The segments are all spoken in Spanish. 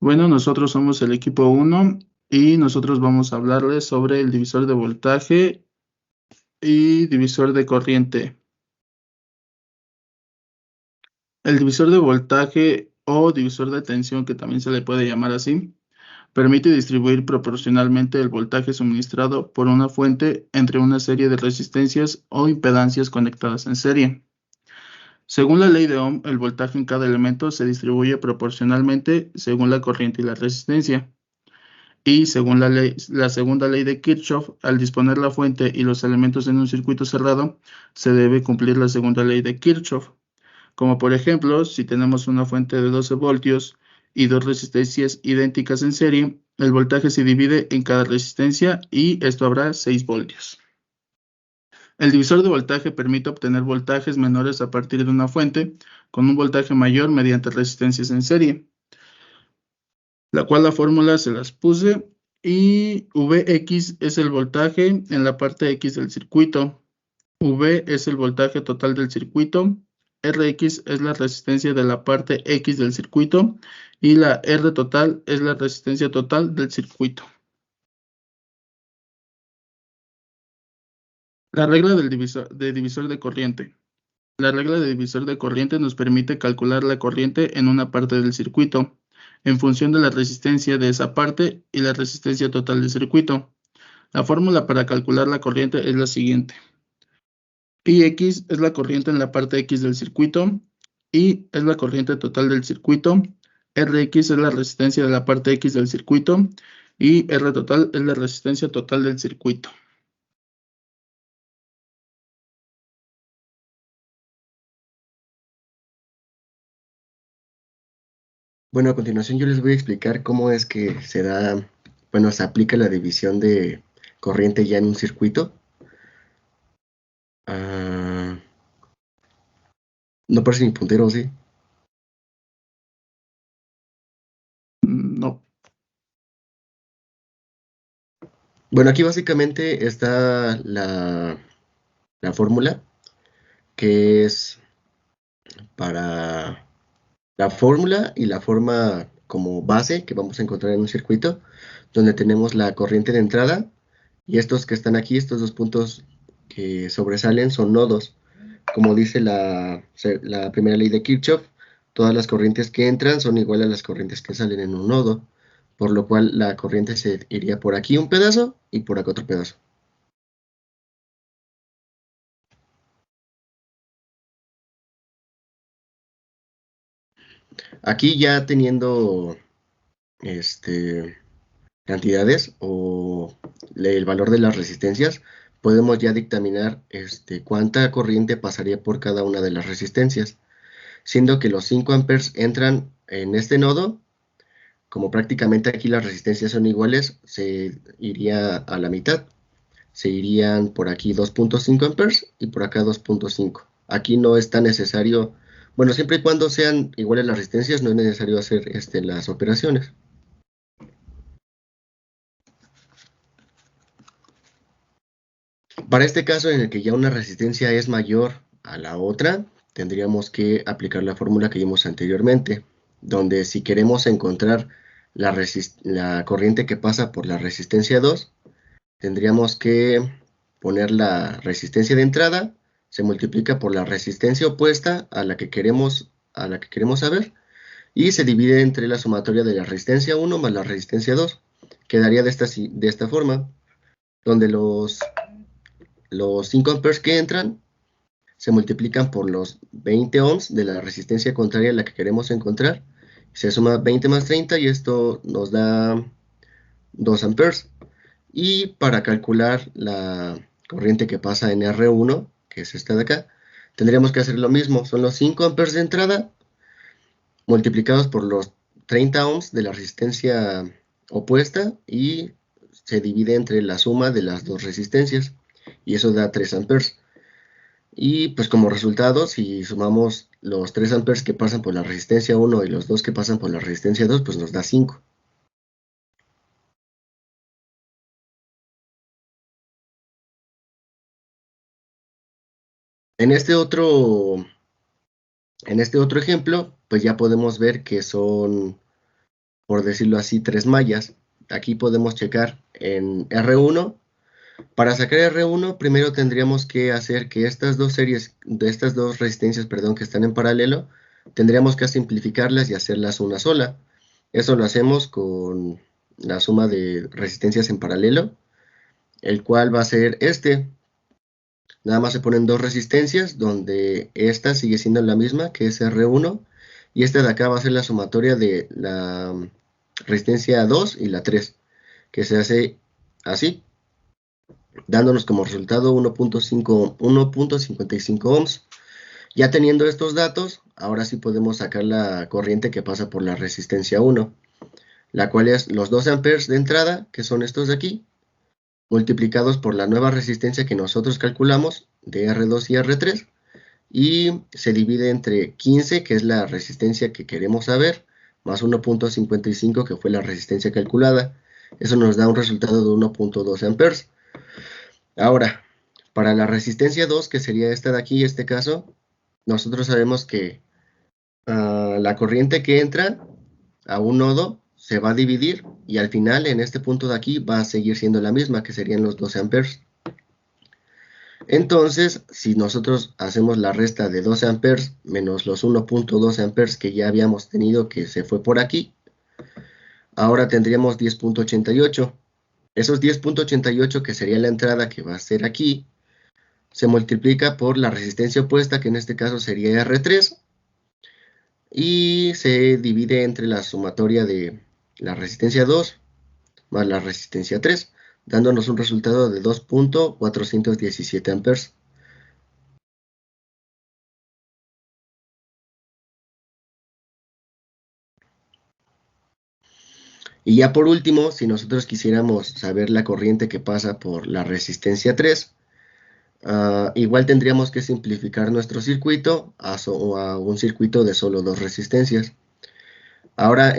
Bueno, nosotros somos el equipo 1 y nosotros vamos a hablarles sobre el divisor de voltaje y divisor de corriente. El divisor de voltaje o divisor de tensión, que también se le puede llamar así, permite distribuir proporcionalmente el voltaje suministrado por una fuente entre una serie de resistencias o impedancias conectadas en serie. Según la ley de Ohm, el voltaje en cada elemento se distribuye proporcionalmente según la corriente y la resistencia. Y según la segunda ley de Kirchhoff, al disponer la fuente y los elementos en un circuito cerrado, se debe cumplir la segunda ley de Kirchhoff. Como por ejemplo, si tenemos una fuente de 12 voltios y dos resistencias idénticas en serie, el voltaje se divide en cada resistencia y esto habrá 6 voltios. El divisor de voltaje permite obtener voltajes menores a partir de una fuente con un voltaje mayor mediante resistencias en serie, la cual la fórmula se las puse, y Vx es el voltaje en la parte X del circuito, V es el voltaje total del circuito, Rx es la resistencia de la parte X del circuito y la R total es la resistencia total del circuito. La regla del divisor de corriente. La regla de divisor de corriente nos permite calcular la corriente en una parte del circuito, en función de la resistencia de esa parte y la resistencia total del circuito. La fórmula para calcular la corriente es la siguiente. Ix es la corriente en la parte X del circuito, I es la corriente total del circuito, Rx es la resistencia de la parte X del circuito y R total es la resistencia total del circuito. Bueno, a continuación yo les voy a explicar cómo es que se aplica la división de corriente ya en un circuito. No parece mi puntero, ¿sí? No. Bueno, aquí básicamente está la fórmula, que es para la fórmula y la forma como base que vamos a encontrar en un circuito, donde tenemos la corriente de entrada y estos que están aquí, estos dos puntos que sobresalen son nodos. Como dice la primera ley de Kirchhoff, todas las corrientes que entran son iguales a las corrientes que salen en un nodo, por lo cual la corriente se iría por aquí un pedazo y por acá otro pedazo. Aquí ya teniendo cantidades o el valor de las resistencias, podemos ya dictaminar cuánta corriente pasaría por cada una de las resistencias, siendo que los 5 amperes entran en este nodo. Como prácticamente aquí las resistencias son iguales, se iría a la mitad. Se irían por aquí 2.5 amperes y por acá 2.5. Aquí no es tan necesario, bueno, siempre y cuando sean iguales las resistencias, no es necesario hacer las operaciones. Para este caso en el que ya una resistencia es mayor a la otra, tendríamos que aplicar la fórmula que vimos anteriormente, donde si queremos encontrar la corriente que pasa por la resistencia 2, tendríamos que poner la resistencia de entrada, se multiplica por la resistencia opuesta a la que queremos saber, y se divide entre la sumatoria de la resistencia 1 más la resistencia 2. Quedaría de esta forma, donde los 5 amperes que entran se multiplican por los 20 ohms de la resistencia contraria a la que queremos encontrar. Se suma 20 más 30 y esto nos da 2 amperes. Y para calcular la corriente que pasa en R1, que es esta de acá, tendríamos que hacer lo mismo. Son los 5 amperes de entrada multiplicados por los 30 ohms de la resistencia opuesta y se divide entre la suma de las dos resistencias. Y eso da 3 amperes. Y pues como resultado, si sumamos los 3 amperes que pasan por la resistencia 1 y los 2 que pasan por la resistencia 2, pues nos da 5. En este otro ejemplo, pues ya podemos ver que son por decirlo así, 3 mallas. Aquí podemos checar en R1. Para sacar R1, primero tendríamos que hacer que estas dos series, de estas dos resistencias, perdón, que están en paralelo, tendríamos que simplificarlas y hacerlas una sola. Eso lo hacemos con la suma de resistencias en paralelo, el cual va a ser este. Nada más se ponen dos resistencias, donde esta sigue siendo la misma, que es R1, y esta de acá va a ser la sumatoria de la resistencia 2 y la 3, que se hace así, dándonos como resultado 1.55 ohms. Ya teniendo estos datos, ahora sí podemos sacar la corriente que pasa por la resistencia 1, la cual es los 12 amperes de entrada, que son estos de aquí, multiplicados por la nueva resistencia que nosotros calculamos de R2 y R3, y se divide entre 15, que es la resistencia que queremos saber, más 1.55, que fue la resistencia calculada. Eso nos da un resultado de 1.12 amperes. Ahora, para la resistencia 2, que sería esta de aquí, este caso, nosotros sabemos que la corriente que entra a un nodo se va a dividir y al final en este punto de aquí va a seguir siendo la misma, que serían los 12 amperes. Entonces, si nosotros hacemos la resta de 12 amperes menos los 1.12 amperes que ya habíamos tenido que se fue por aquí, ahora tendríamos 10.88. Esos 10.88, que sería la entrada que va a ser aquí, se multiplica por la resistencia opuesta, que en este caso sería R3, y se divide entre la sumatoria de la resistencia 2 más la resistencia 3, dándonos un resultado de 2.417 amperes. Y ya por último, si nosotros quisiéramos saber la corriente que pasa por la resistencia 3, igual tendríamos que simplificar nuestro circuito a un circuito de solo dos resistencias. Ahora,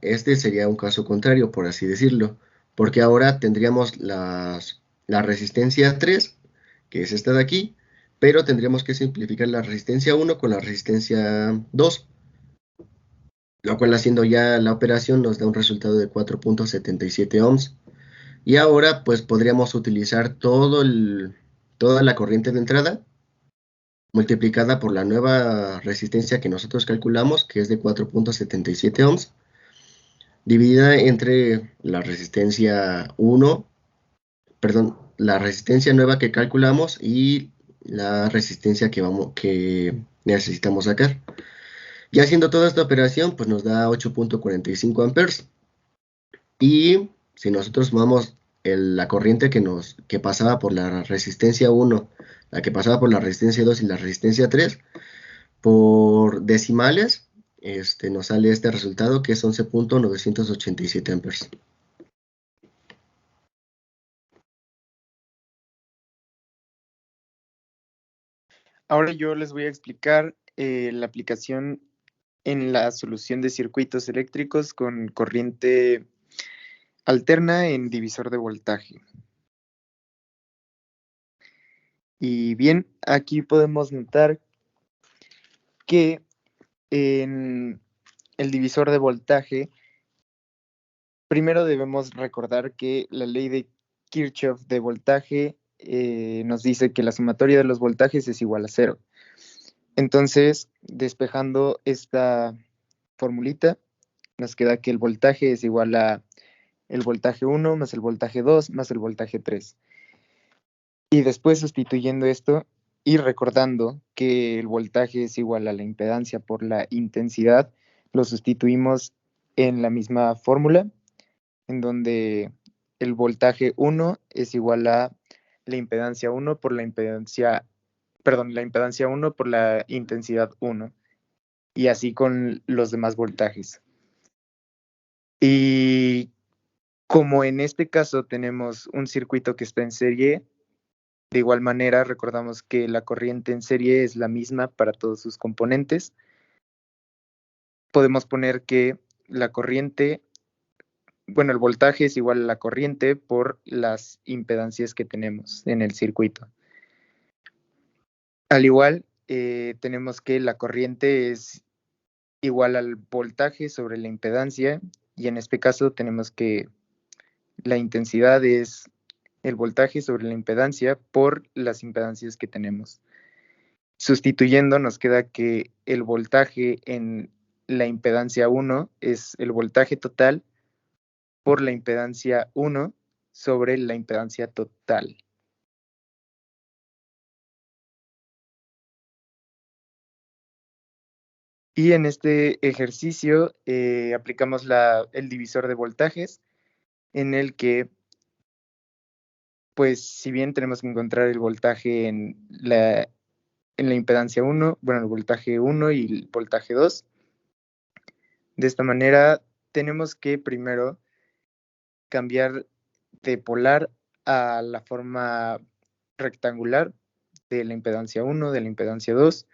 este sería un caso contrario, por así decirlo, porque ahora tendríamos la resistencia 3, que es esta de aquí, pero tendríamos que simplificar la resistencia 1 con la resistencia 2, lo cual haciendo ya la operación nos da un resultado de 4.77 ohms. Y ahora pues podríamos utilizar toda la corriente de entrada multiplicada por la nueva resistencia que nosotros calculamos, que es de 4.77 ohms, dividida entre la resistencia 1, perdón, la resistencia nueva que calculamos y la resistencia que necesitamos sacar. Y haciendo toda esta operación, pues nos da 8.45 amperes. Y si nosotros sumamos la corriente que pasaba por la resistencia 1, la que pasaba por la resistencia 2 y la resistencia 3, por decimales, nos sale este resultado, que es 11.987 amperes. Ahora yo les voy a explicar la aplicación en la solución de circuitos eléctricos con corriente alterna en divisor de voltaje. Y bien, aquí podemos notar que en el divisor de voltaje, primero debemos recordar que la ley de Kirchhoff de voltaje nos dice que la sumatoria de los voltajes es igual a 0. Entonces, despejando esta formulita, nos queda que el voltaje es igual a el voltaje 1 más el voltaje 2 más el voltaje 3. Y después sustituyendo esto y recordando que el voltaje es igual a la impedancia por la intensidad, lo sustituimos en la misma fórmula, en donde el voltaje 1 es igual a la impedancia 1 por la impedancia, perdón, la impedancia 1 por la intensidad 1, y así con los demás voltajes. Y como en este caso tenemos un circuito que está en serie, de igual manera recordamos que la corriente en serie es la misma para todos sus componentes. Podemos poner que la corriente, bueno, el voltaje es igual a la corriente por las impedancias que tenemos en el circuito. Al igual, tenemos que la corriente es igual al voltaje sobre la impedancia, y en este caso tenemos que la intensidad es el voltaje sobre la impedancia por las impedancias que tenemos. Sustituyendo nos queda que el voltaje en la impedancia 1 es el voltaje total por la impedancia 1 sobre la impedancia total. Y en este ejercicio aplicamos el divisor de voltajes, en el que, pues, si bien tenemos que encontrar el voltaje en la impedancia 1, bueno, el voltaje 1 y el voltaje 2, de esta manera tenemos que primero cambiar de polar a la forma rectangular de la impedancia 1, de la impedancia 2,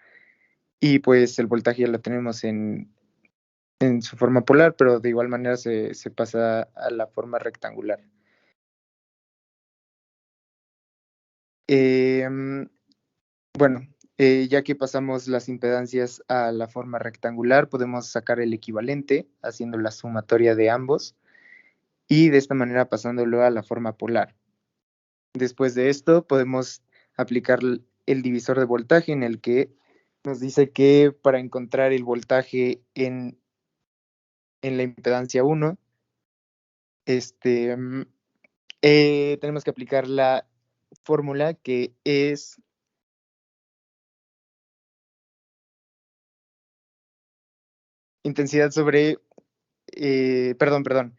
y pues el voltaje ya lo tenemos en su forma polar, pero de igual manera se pasa a la forma rectangular. Bueno, ya que pasamos las impedancias a la forma rectangular, podemos sacar el equivalente haciendo la sumatoria de ambos y de esta manera pasándolo a la forma polar. Después de esto podemos aplicar el divisor de voltaje, en el que nos dice que para encontrar el voltaje en la impedancia 1, tenemos que aplicar la fórmula que es intensidad sobre, perdón,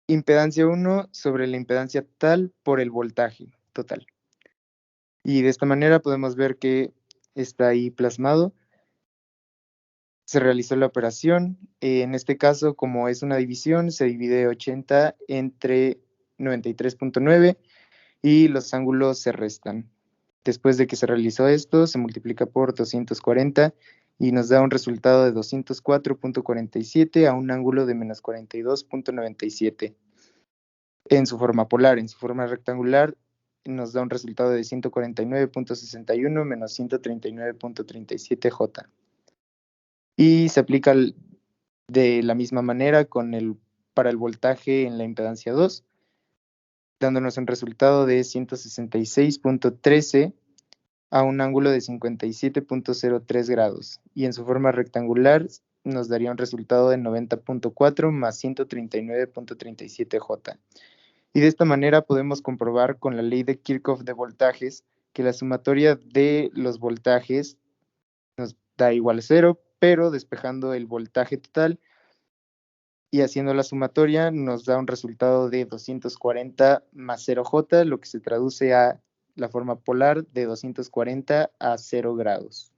impedancia 1 sobre la impedancia total por el voltaje total. Y de esta manera podemos ver que está ahí plasmado. Se realizó la operación. En este caso, como es una división, se divide 80 entre 93.9 y los ángulos se restan. Después de que se realizó esto, se multiplica por 240 y nos da un resultado de 204.47 a un ángulo de menos 42.97 en su forma polar. En su forma rectangular nos da un resultado de 149.61 menos 139.37 J. Y se aplica de la misma manera para el voltaje en la impedancia 2, dándonos un resultado de 166.13 a un ángulo de 57.03 grados. Y en su forma rectangular nos daría un resultado de 90.4 más 139.37 J. Y de esta manera podemos comprobar con la ley de Kirchhoff de voltajes que la sumatoria de los voltajes nos da igual a 0, pero despejando el voltaje total y haciendo la sumatoria nos da un resultado de 240 más 0J, lo que se traduce a la forma polar de 240 a 0 grados.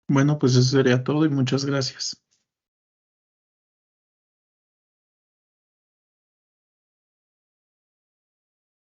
Bueno, pues eso sería todo y muchas gracias.